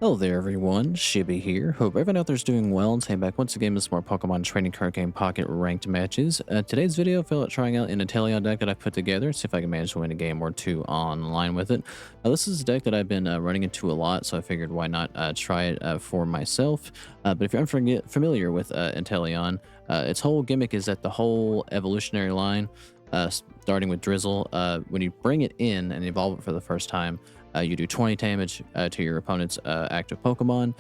Hello there everyone, Shibby here. Hope everyone out there's doing well and came back once again with some more Pokemon Trading Card Game Pocket ranked matches. Today's video I felt like trying out an Inteleon deck that I've put together, see if I can manage to win a game or two online with it. This is a deck that I've been running into a lot, so I figured why not try it for myself. But if you're unfamiliar with Inteleon, its whole gimmick is that the whole evolutionary line, starting with Drizzle, when you bring it in and evolve it for the first time, you do 20 damage to your opponent's active Pokemon.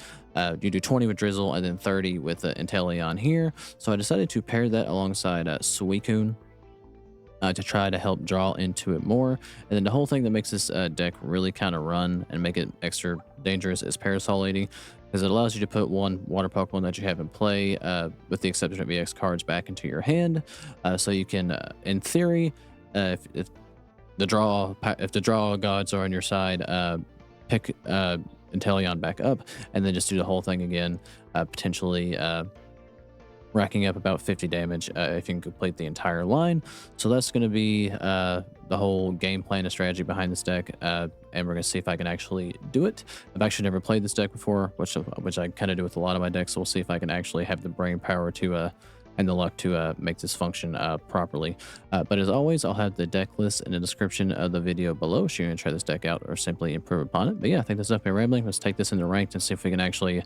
You do 20 with Drizzle and then 30 with Inteleon here. So I decided to pair that alongside Suicune to try to help draw into it more. And then the whole thing that makes this deck really kind of run and make it extra dangerous is Parasol Lady, because it allows you to put one water Pokemon that you have in play, with the exception of EX cards, back into your hand. So you can, in theory, if the draw gods are on your side, pick Inteleon back up and then just do the whole thing again, potentially racking up about 50 damage if you can complete the entire line. So that's going to be the whole game plan and strategy behind this deck, and we're going to see if I can actually do it. I've actually never played this deck before, which I kind of do with a lot of my decks, so we'll see if I can actually have the brain power to and the luck to make this function properly. But as always, I'll have the deck list in the description of the video below should you want to try this deck out or simply improve upon it. But yeah, I think that's enough of my rambling. Let's take this into ranked and see if we can actually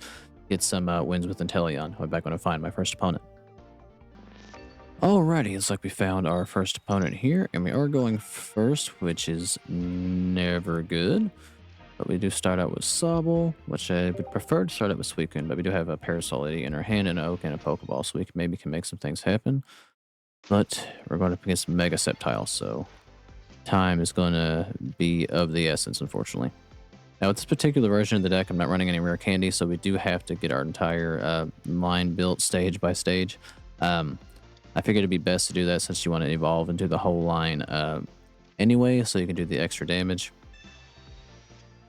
get some wins with Inteleon. I'll be back when I find my first opponent. Alrighty, it's like we found our first opponent here, and we are going first, which is never good. But we do start out with Sobble, which I would prefer to start out with Suicune, but we do have a Parasol Lady in her hand, and an Oak, and a Pokeball, so we maybe can make some things happen. But we're going up against Mega Sceptile, so time is going to be of the essence, unfortunately. Now, with this particular version of the deck, I'm not running any rare candy, so we do have to get our entire line built stage by stage. I figured it'd be best to do that since you want to evolve and do the whole line anyway, so you can do the extra damage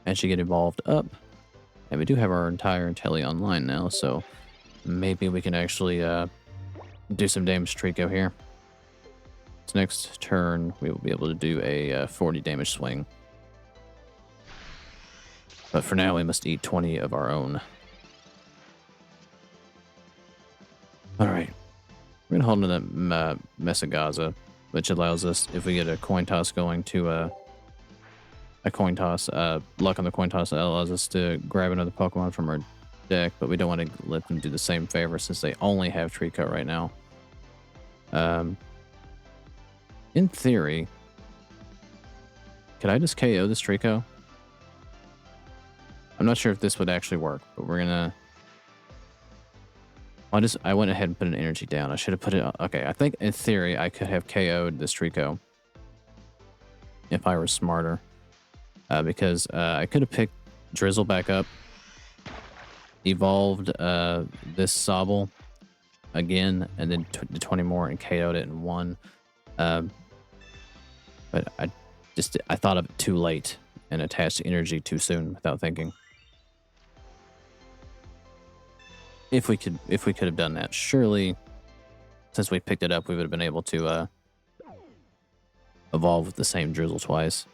as you get evolved up. And we do have our entire Inteleon line now, so maybe we can actually do some damage to Trico here. So next turn, we will be able to do a 40 damage swing. But for now, we must eat 20 of our own. Alright. We're going to hold in that Mesagoza, which allows us, if we get a coin toss going, to a coin toss, luck on the coin toss, that allows us to grab another Pokemon from our deck, but we don't want to let them do the same favor since they only have Trico right now. In theory, could I just KO this Trico? I'm not sure if this would actually work, but we're gonna... I went ahead and put an energy down. I should have put it... Okay, I think in theory I could have KO'd this Trico if I were smarter. Because I could have picked Drizzle back up, evolved this Sobble again, and then did 20 more and KO'd it in one. But I thought of it too late and attached energy too soon without thinking. If we could have done that, surely, since we picked it up, we would have been able to evolve with the same Drizzle twice.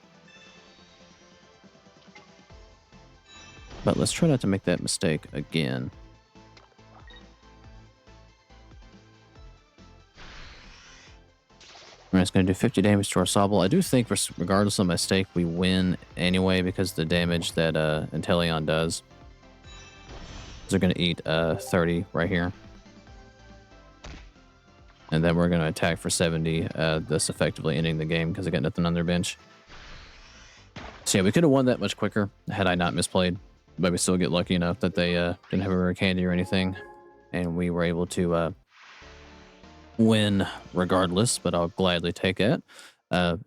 But let's try not to make that mistake again. We're just going to do 50 damage to our Sobble. I do think, regardless of mistake, we win anyway because of the damage that Inteleon does. They're going to eat 30 right here. And then we're going to attack for 70, thus effectively ending the game because they got nothing on their bench. So yeah, we could have won that much quicker had I not misplayed. But we still get lucky enough that they didn't have a rare candy or anything. And we were able to win regardless, but I'll gladly take that.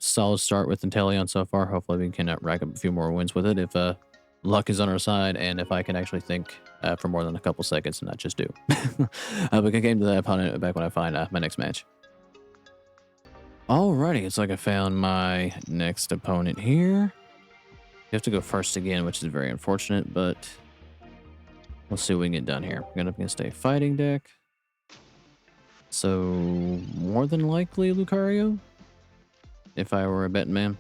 Solid start with Inteleon so far. Hopefully we can rack up a few more wins with it if luck is on our side and if I can actually think for more than a couple seconds and not just do. But good game to the opponent back when I find my next match. Alrighty, it's like I found my next opponent here. You have to go first again, which is very unfortunate, but we'll see what we can get done here. We're going up against a fighting deck. So, more than likely Lucario, if I were a betting man.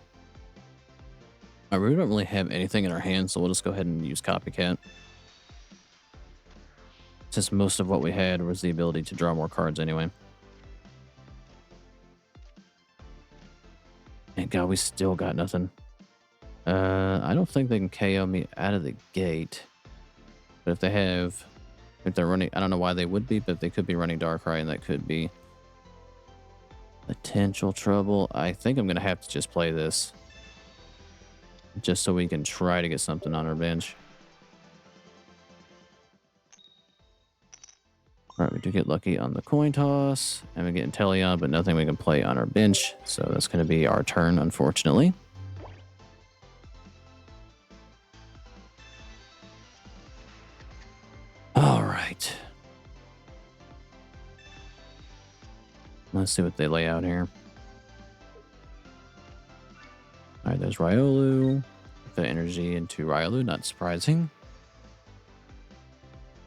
We don't really have anything in our hands, so we'll just go ahead and use Copycat. since most of what we had was the ability to draw more cards anyway. And God, we still got nothing. I don't think they can KO me out of the gate. But if they have... If they're running... I don't know why they would be, but they could be running Darkrai, and that could be potential trouble. I think I'm going to have to just play this. Just so we can try to get something on our bench. Alright, we do get lucky on the coin toss. And we get Inteleon, but nothing we can play on our bench. So that's going to be our turn, unfortunately. Alright. Let's see what they lay out here. Alright, there's Riolu. The energy into Riolu, not surprising.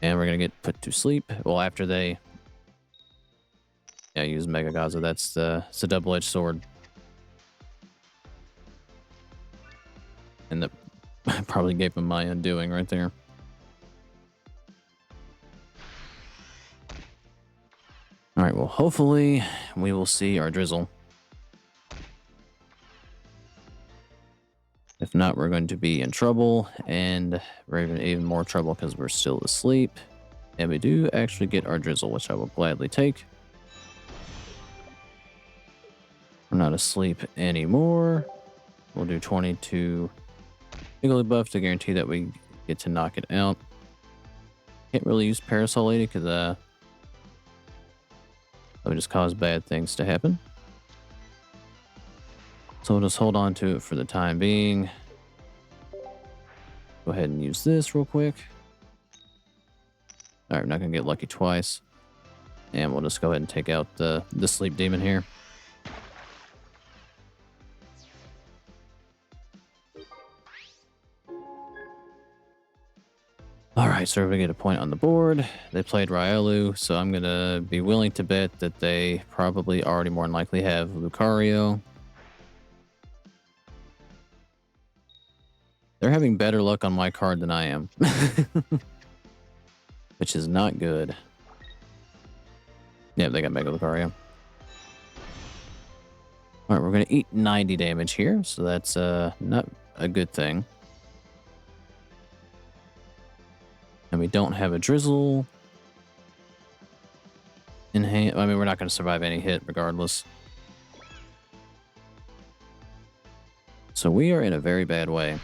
And we're going to get put to sleep. Well, after they use Mesagoza, that's it's a double-edged sword. And that probably gave him my undoing right there. Alright, well, hopefully we will see our Drizzle. If not, we're going to be in trouble, and we're even more trouble because we're still asleep. And we do actually get our Drizzle, which I will gladly take. We're not asleep anymore. We'll do 22 Jigglypuff to guarantee that we get to knock it out. Can't really use Parasol Lady because that would just cause bad things to happen. So we'll just hold on to it for the time being. Go ahead and use this real quick. Alright, we're not going to get lucky twice. And we'll just go ahead and take out the sleep demon here. Alright, so we get a point on the board. They played Riolu, so I'm going to be willing to bet that they probably already more than likely have Lucario. They're having better luck on my card than I am. Which is not good. Yeah, they got Mega Lucario. Alright, we're going to eat 90 damage here, so that's not a good thing. And we don't have a Drizzle in hand. I mean, we're not going to survive any hit regardless. So we are in a very bad way.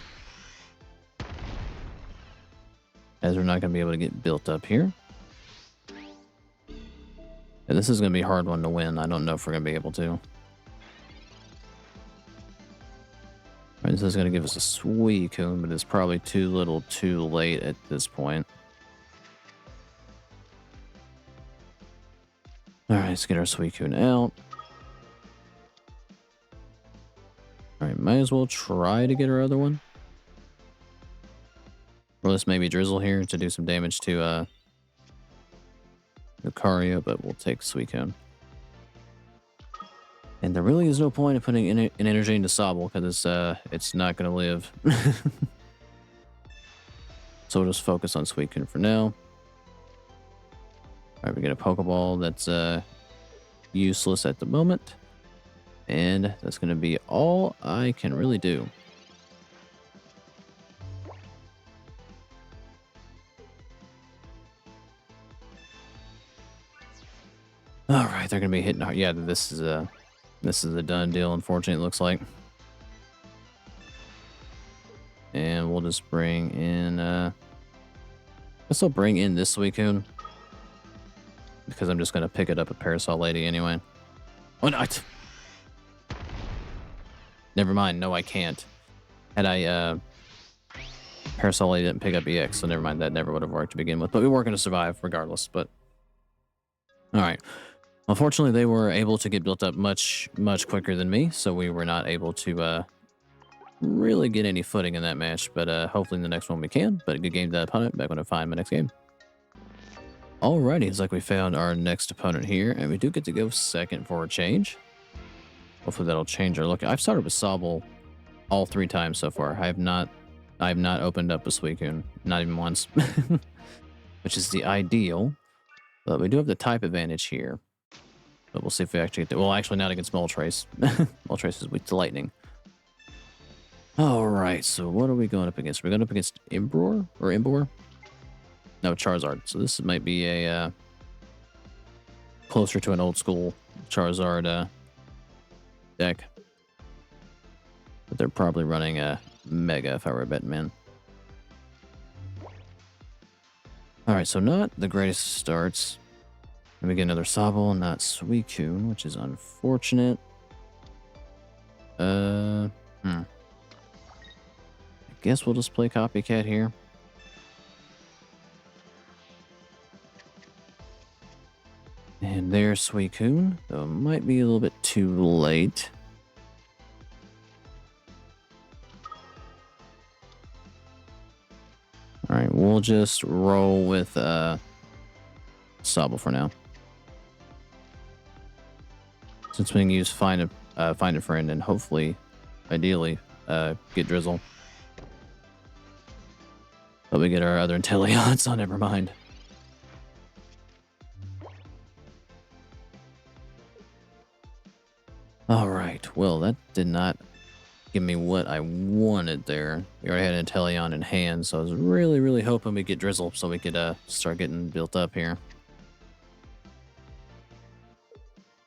As we're not going to be able to get built up here. And this is going to be a hard one to win. I don't know if we're going to be able to. Right, this is going to give us a Suicune, but it's probably too little too late at this point. Alright, let's get our Suicune out. Alright, might as well try to get our other one. Or let's maybe Drizzle here to do some damage to Lucario, but we'll take Suicune. And there really is no point in putting an energy into Sobble because it's not going to live. So we'll just focus on Suicune for now. Alright, we get a Pokeball that's useless at the moment. And that's going to be all I can really do. Alright, they're going to be hitting hard. Yeah, this is a done deal, unfortunately, it looks like. And we'll just bring in... guess I'll bring in this Suicune. Because I'm just going to pick it up at Parasol Lady anyway. Oh, no! Never mind, no, I can't. Had I... Parasol Lady didn't pick up EX, so never mind, that never would have worked to begin with. But we were going to survive regardless, but... Alright. Unfortunately, they were able to get built up much quicker than me, so we were not able to really get any footing in that match, but hopefully in the next one we can. But a good game to that opponent. Back when I find my next game. Alrighty, it's like we found our next opponent here, and we do get to go second for a change. Hopefully that'll change our look. I've started with Sobble all 3 times so far. I have not opened up a Suicune, not even once. which is the ideal. But we do have the type advantage here. But we'll see if we actually get well, actually not against Moltres. Moltres is weak to lightning. Alright, so what are we going up against? We're going up against Imbor? Or Imbor? No, Charizard. So this might be a closer to an old school Charizard deck. But they're probably running a Mega if I were a betting man. Alright, so not the greatest starts. And we get another Sobble, not Suicune, which is unfortunate. I guess we'll just play Copycat here. And there's Suicune, though it might be a little bit too late. Alright, we'll just roll with Sobble for now. Since we can use Find a Friend and hopefully, ideally, get Drizzle. But we get our other Inteleon, so never mind. Alright, well, that did not give me what I wanted there. We already had an Inteleon in hand, so I was really, really hoping we get Drizzle so we could start getting built up here.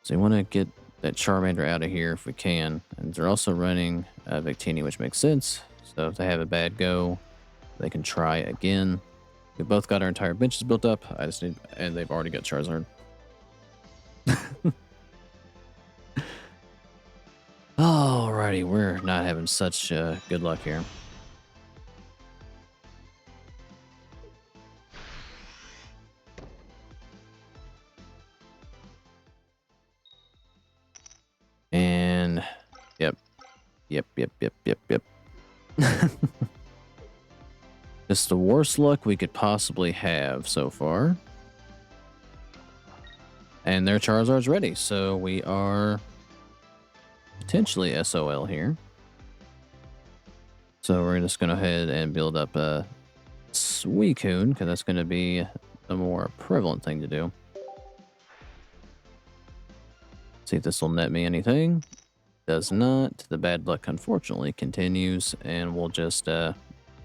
So you want to get that Charmander out of here if we can. And they're also running Victini, which makes sense. So if they have a bad go, they can try again. We both got our entire benches built up. I just need, and they've already got Charizard. Alrighty, we're not having such good luck here. And yep. It's the worst luck we could possibly have so far. And their Charizard's ready, so we are potentially SOL here. So we're just going to go ahead and build up a Suicune, because that's going to be the more prevalent thing to do. See if this will net me anything. Does not. The bad luck, unfortunately, continues, and we'll just, I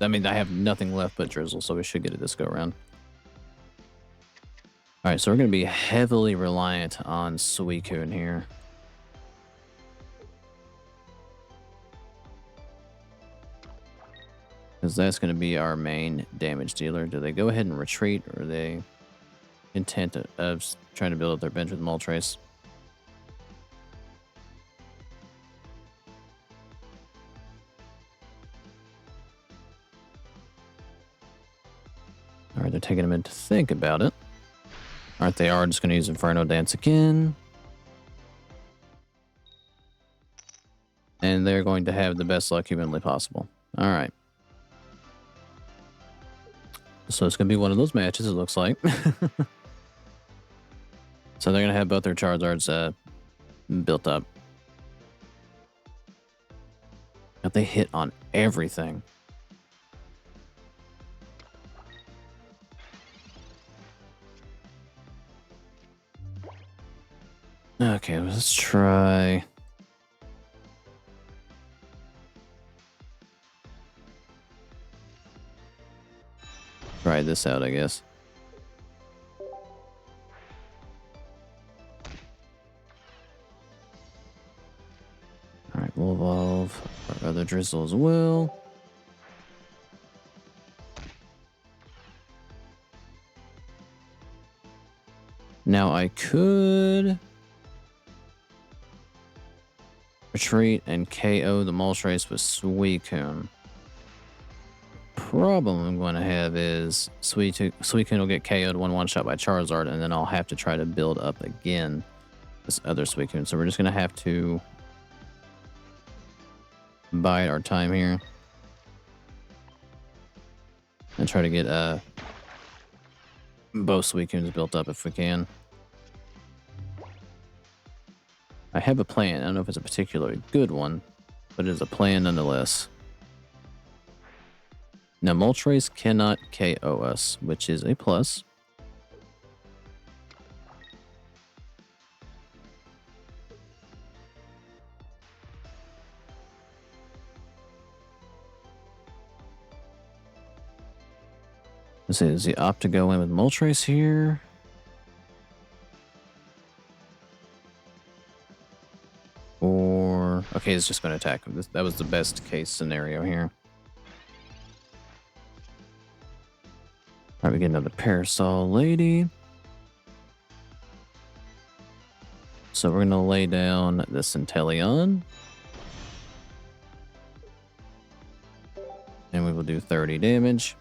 mean, I have nothing left but Drizzle, so we should get it this go around. Alright, so we're going to be heavily reliant on Suicune here. Because that's going to be our main damage dealer. Do they go ahead and retreat, or are they intent of trying to build up their bench with Moltres? Alright, they're taking a minute to think about it. Alright, they are just going to use Inferno Dance again. And they're going to have the best luck humanly possible. Alright. So it's going to be one of those matches, it looks like. So they're going to have both their Charizards built up. But they hit on everything. Okay, let's try. Try this out, I guess. Alright, we'll evolve our other Drizzle as well. Now I could retreat and KO the Moltres with Suicune. Problem I'm going to have is Suicune will get KO'd one shot by Charizard, and then I'll have to try to build up again this other Suicune. So we're just going to have to bide our time here and try to get both Suicunes built up if we can. I have a plan. I don't know if it's a particularly good one, but it is a plan nonetheless. Now, Moltres cannot KO us, which is a plus. Let's see, does he opt to go in with Moltres here? Or, okay, he's just going to attack. That was the best case scenario here. All right, we get another Parasol Lady. So we're going to lay down this Inteleon. And we will do 30 damage.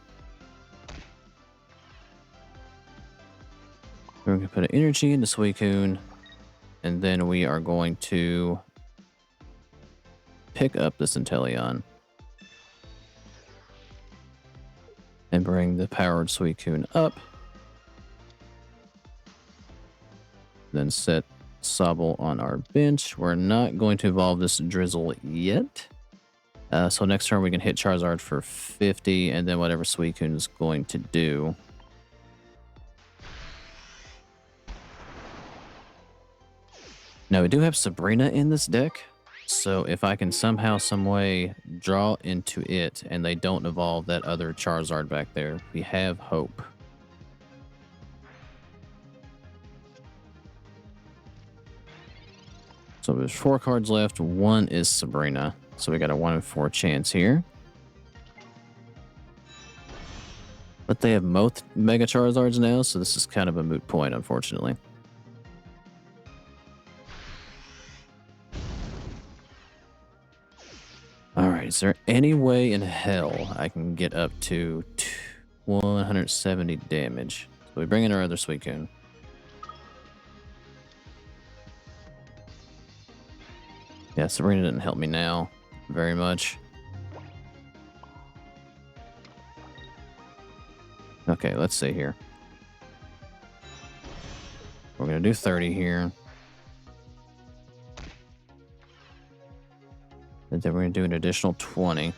We're going to put an energy into Suicune. And then we are going to pick up this Inteleon. And bring the powered Suicune up. Then set Sobble on our bench. We're not going to evolve this Drizzle yet. So next turn we can hit Charizard for 50, and then whatever Suicune is going to do. Now we do have Sabrina in this deck, so if I can somehow, some way draw into it and they don't evolve that other Charizard back there, we have hope. So there's 4 cards left. 1 is Sabrina. So we got a 1 in 4 chance here. But they have both Mega Charizards now, so this is kind of a moot point, unfortunately. Alright, is there any way in hell I can get up to 170 damage? So we bring in our other Suicune. Yeah, Sabrina didn't help me now very much. Okay, let's see here. We're going to do 30 here. And then we're going to do an additional 20.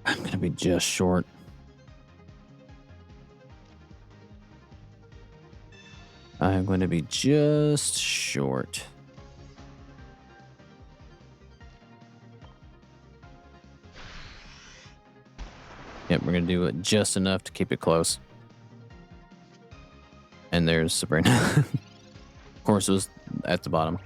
I'm going to be just short. I'm going to be just short. Yep, we're going to do it just enough to keep it close. And there's Sabrina. Of course, it was at the bottom.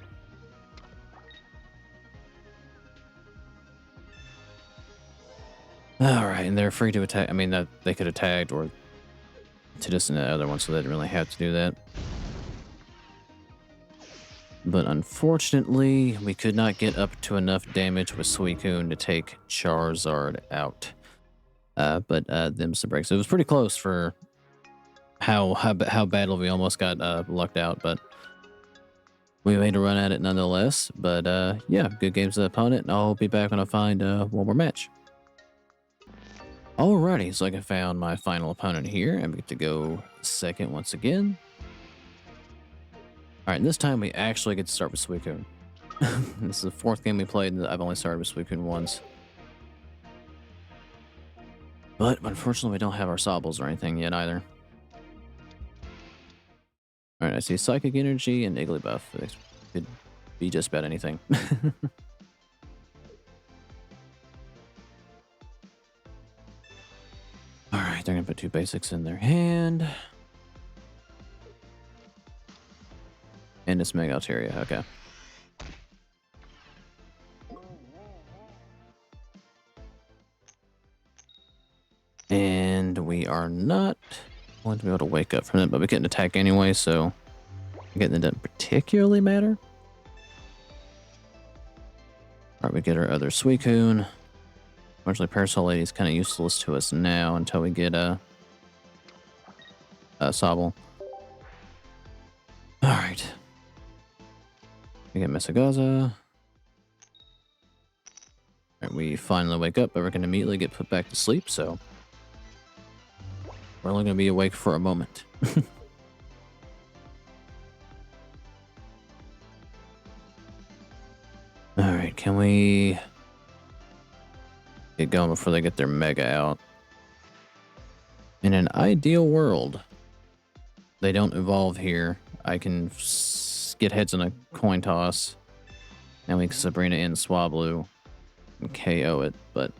Alright, and they're free to attack. I mean, that they could have tagged or to just the other one, so they didn't really have to do that. But unfortunately, we could not get up to enough damage with Suicune to take Charizard out. But them's the breaks. It was pretty close for how badly we almost got lucked out, but we made a run at it nonetheless. But yeah, good games to the opponent, and I'll be back when I find one more match. Alrighty, so I found my final opponent here. I'm going to go second once again. Alright, this time we actually get to start with Suicune. This is the 4th game we played, and I've only started with Suicune once. But unfortunately, we don't have our Sobbles or anything yet either. Alright, I see Psychic Energy and Igglybuff. It could be just about anything. Alright, they're gonna put 2 basics in their hand. And it's Mega Altaria, okay. And we are not going to be able to wake up from it, but we couldn't attack anyway, so again, it doesn't particularly matter. Alright, we get our other Suicune. Unfortunately, Parasol Lady is kind of useless to us now until we get a Sobble. Alright. We get Mesagoza. Alright, we finally wake up, but we're going to immediately get put back to sleep, so we're only going to be awake for a moment. Alright, can we get going before they get their Mega out? In an ideal world, they don't evolve here. I can get heads on a coin toss. And we can Sabrina in Swablu and KO it, but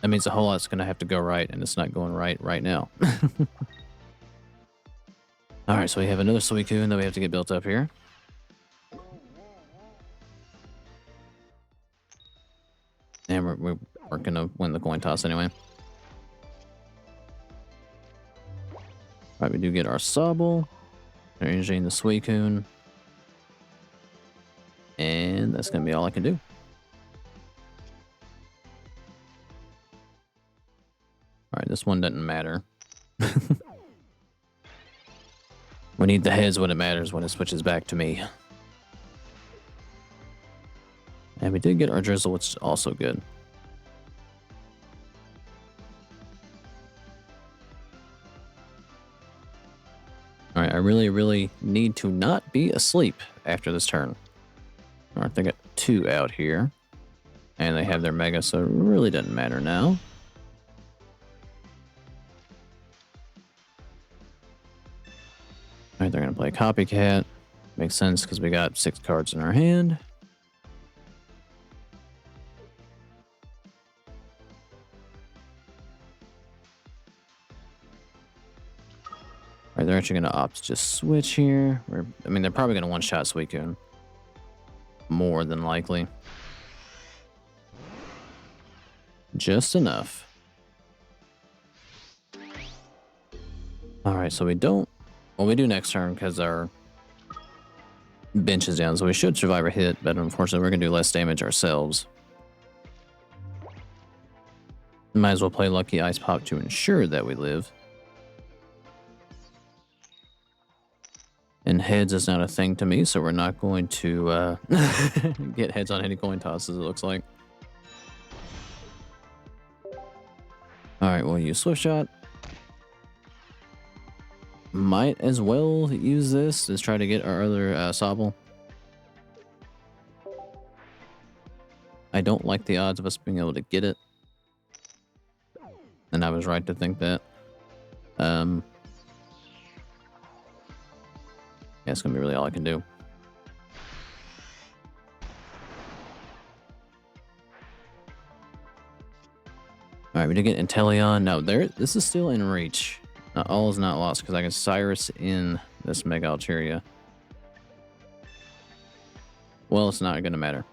that means a whole lot's going to have to go right, and it's not going right now. Alright, so we have another Suicune that we have to get built up here. And we're going to win the coin toss anyway. Alright, we do get our Sobble. Arranging the Suicune. And that's going to be all I can do. Alright, this one doesn't matter. We need the heads when it matters, when it switches back to me. And we did get our Drizzle, which is also good. Alright, I really need to not be asleep after this turn. Alright, they got 2 out here. And they have their Mega, so it really doesn't matter now. Alright, they're going to play Copycat. Makes sense because we got 6 cards in our hand. Alright, they're actually going to opt to just switch here. I mean, they're probably going to one-shot Suicune. More than likely. Just enough. Alright, so we don't... Well, we do next turn because our bench is down, so we should survive a hit, but unfortunately we're going to do less damage ourselves. Might as well play Lucky Ice Pop to ensure that we live. And heads is not a thing to me, so we're not going to get heads on any coin tosses, it looks like. Alright, we'll use Swift Shot. Might as well use this to try to get our other Sobble. I don't like the odds of us being able to get it. And I was right to think that. Yeah, it's gonna be really all I can do. Alright, we did get Inteleon. Now, this is still in reach. All is not lost because I can Cyrus in this Mega Alteria. Well, it's not going to matter.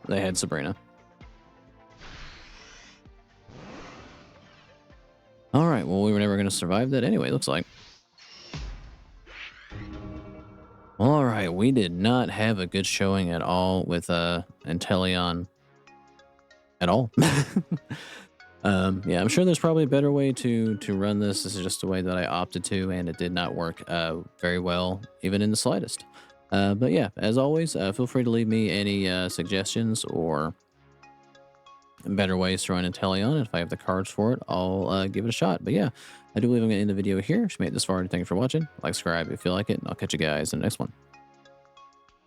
They had Sabrina. Alright, well, we were never going to survive that anyway, looks like. Alright, we did not have a good showing at all with Inteleon. At all. Yeah, I'm sure there's probably a better way to run this. This is just the way that I opted to, and it did not work very well, even in the slightest. But yeah, as always, feel free to leave me any suggestions or better ways to run Inteleon. If I have the cards for it, I'll give it a shot. But yeah, I do believe I'm going to end the video here. If you made it this far, thank you for watching. Like, subscribe if you like it, and I'll catch you guys in the next one.